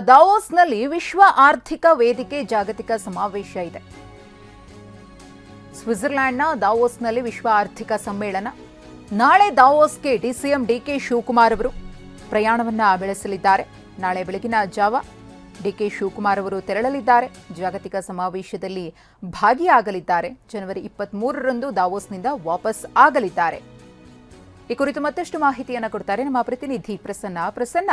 ದಾವೋಸ್ನಲ್ಲಿ ವಿಶ್ವ ಆರ್ಥಿಕ ವೇದಿಕೆ ಜಾಗತಿಕ ಸಮಾವೇಶ ಇದೆ. ಸ್ವಿಟ್ಜರ್ಲೆಂಡ್ನ ದಾವೋಸ್ನಲ್ಲಿ ವಿಶ್ವ ಆರ್ಥಿಕ ಸಮ್ಮೇಳನ. ನಾಳೆ ದಾವೋಸ್ಗೆ ಸಿಎಂ ಡಿಕೆ ಶಿವಕುಮಾರ್ ಅವರು ಪ್ರಯಾಣವನ್ನ ಬೆಳೆಸಲಿದ್ದಾರೆ. ನಾಳೆ ಬೆಳಗಿನ ಜಾವ ಡಿಕೆ ಶಿವಕುಮಾರ್ ಅವರು ತೆರಳಲಿದ್ದಾರೆ. ಜಾಗತಿಕ ಸಮಾವೇಶದಲ್ಲಿ ಭಾಗಿಯಾಗಲಿದ್ದಾರೆ. ಜನವರಿ 23ರಂದು ದಾವೋಸ್ನಿಂದ ವಾಪಸ್ ಆಗಲಿದ್ದಾರೆ. ಈ ಕುರಿತು ಮತ್ತಷ್ಟು ಮಾಹಿತಿಯನ್ನು ಕೊಡ್ತಾರೆ ನಮ್ಮ ಪ್ರತಿನಿಧಿ ಪ್ರಸನ್ನ.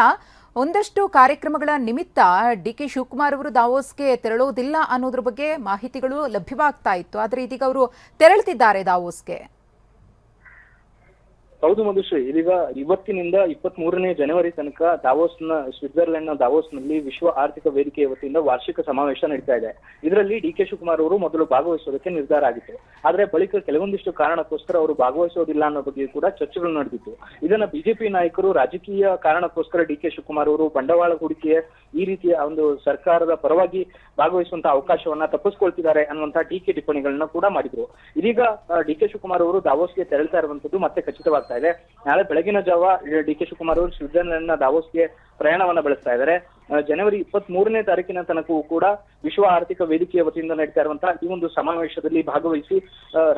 ಒಂದಷ್ಟು ಕಾರ್ಯಕ್ರಮಗಳ ನಿಮಿತ್ತ ಡಿಕೆ ಶಿವಕುಮಾರ್ ಅವರು ದಾವೋಸ್ಗೆ ತೆರಳೋದಿಲ್ಲ ಅನ್ನೋದ್ರ ಬಗ್ಗೆ ಮಾಹಿತಿಗಳು ಲಭ್ಯವಾಗ್ತಾ ಇತ್ತು. ಆದರೆ ಇದೀಗ ಅವರು ತೆರಳುತ್ತಿದ್ದಾರೆ ದಾವೋಸ್ಗೆ. ಹೌದು ಮಧುಶ್ರೀ, ಇದೀಗ ಇವತ್ತಿನಿಂದ 23ನೇ ಜನವರಿ ತನಕ ಸ್ವಿಟ್ಜರ್ಲೆಂಡ್ ನ ದಾವೋಸ್ನಲ್ಲಿ ವಿಶ್ವ ಆರ್ಥಿಕ ವೇದಿಕೆಯ ವತಿಯಿಂದ ವಾರ್ಷಿಕ ಸಮಾವೇಶ ನಡೀತಾ ಇದೆ. ಇದರಲ್ಲಿ ಡಿಕೆ ಶಿವಕುಮಾರ್ ಅವರು ಮೊದಲು ಭಾಗವಹಿಸೋದಕ್ಕೆ ನಿರ್ಧಾರ ಆಗಿತ್ತು. ಆದ್ರೆ ಬಳಿಕ ಕೆಲವೊಂದಿಷ್ಟು ಕಾರಣಕ್ಕೋಸ್ಕರ ಅವರು ಭಾಗವಹಿಸೋದಿಲ್ಲ ಅನ್ನೋ ಬಗ್ಗೆ ಕೂಡ ಚರ್ಚೆಗಳು ನಡೆದಿತ್ತು. ಇದನ್ನ ಬಿಜೆಪಿ ನಾಯಕರು ರಾಜಕೀಯ ಕಾರಣಕ್ಕೋಸ್ಕರ ಡಿಕೆ ಶಿವಕುಮಾರ್ ಅವರು ಬಂಡವಾಳ ಹೂಡಿಕೆ ಈ ರೀತಿಯ ಒಂದು ಸರ್ಕಾರದ ಪರವಾಗಿ ಭಾಗವಹಿಸುವಂತಹ ಅವಕಾಶವನ್ನ ತಪ್ಪಿಸ್ಕೊಳ್ತಿದ್ದಾರೆ ಅನ್ನುವಂತಹ ಟೀಕೆ ಟಿಪ್ಪಣಿಗಳನ್ನ ಕೂಡ ಮಾಡಿದ್ರು. ಇದೀಗ ಡಿಕೆ ಶಿವಕುಮಾರ್ ಅವರು ದಾವೋಸ್ಗೆ ತೆರಳ್ತಾ ಇರುವಂತದ್ದು ಮತ್ತೆ ಖಚಿತವಾಗ್ತಾ ಇದೆ. ನಾಳೆ ಬೆಳಗಿನ ಜಾವ ಡಿಕೆ ಶಿವಕುಮಾರ್ ಅವರು ಸ್ವಿಟ್ಜರ್ಲೆಂಡ್ ನ ದಾವೋಸ್ಗೆ ಪ್ರಯಾಣವನ್ನ ಬೆಳೆಸ್ತಾ ಇದ್ದಾರೆ. ಜನವರಿ 23ನೇ ತಾರೀಕಿನ ತನಕವೂ ಕೂಡ ವಿಶ್ವ ಆರ್ಥಿಕ ವೇದಿಕೆಯ ವತಿಯಿಂದ ನಡೀತಾ ಇರುವಂತಹ ಈ ಒಂದು ಸಮಾವೇಶದಲ್ಲಿ ಭಾಗವಹಿಸಿ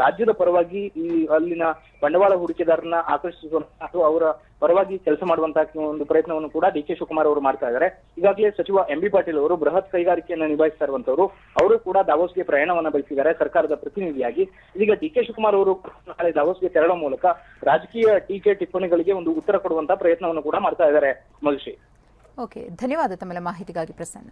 ರಾಜ್ಯದ ಪರವಾಗಿ ಈ ಅಲ್ಲಿನ ಬಂಡವಾಳ ಹೂಡಿಕೆದಾರರನ್ನ ಆಕರ್ಷಿಸುವಂತಹ ಅಥವಾ ಅವರ ಪರವಾಗಿ ಕೆಲಸ ಮಾಡುವಂತಹ ಒಂದು ಪ್ರಯತ್ನವನ್ನು ಕೂಡ ಡಿಕೆ ಶಿವಕುಮಾರ್ ಅವರು ಮಾಡ್ತಾ ಇದ್ದಾರೆ. ಈಗಾಗಲೇ ಸಚಿವ ಎಂಬಿ ಪಾಟೀಲ್ ಅವರು ಬೃಹತ್ ಕೈಗಾರಿಕೆಯನ್ನು ನಿಭಾಯಿಸ್ತಾ ಇರುವಂತವರು ಅವರು ಕೂಡ ದಾವೋಸ್ಗೆ ಪ್ರಯಾಣವನ್ನ ಬೆಳೆಸಿದ್ದಾರೆ ಸರ್ಕಾರದ ಪ್ರತಿನಿಧಿಯಾಗಿ. ಇದೀಗ ಡಿಕೆ ಶಿವಕುಮಾರ್ ಅವರು ನಾಳೆ ದಾವೋಸ್ಗೆ ತೆರಳುವ ಮೂಲಕ ರಾಜಕೀಯ ಟೀಕೆ ಟಿಪ್ಪಣಿಗಳಿಗೆ ಒಂದು ಉತ್ತರ ಕೊಡುವಂತಹ ಪ್ರಯತ್ನವನ್ನು ಕೂಡ ಮಾಡ್ತಾ ಇದ್ದಾರೆ. ಮಧುಶ್ರೀ, ಓಕೆ, ಧನ್ಯವಾದ ತಮ್ಮೆಲ್ಲ ಮಾಹಿತಿಗಾಗಿ ಪ್ರಸನ್ನ.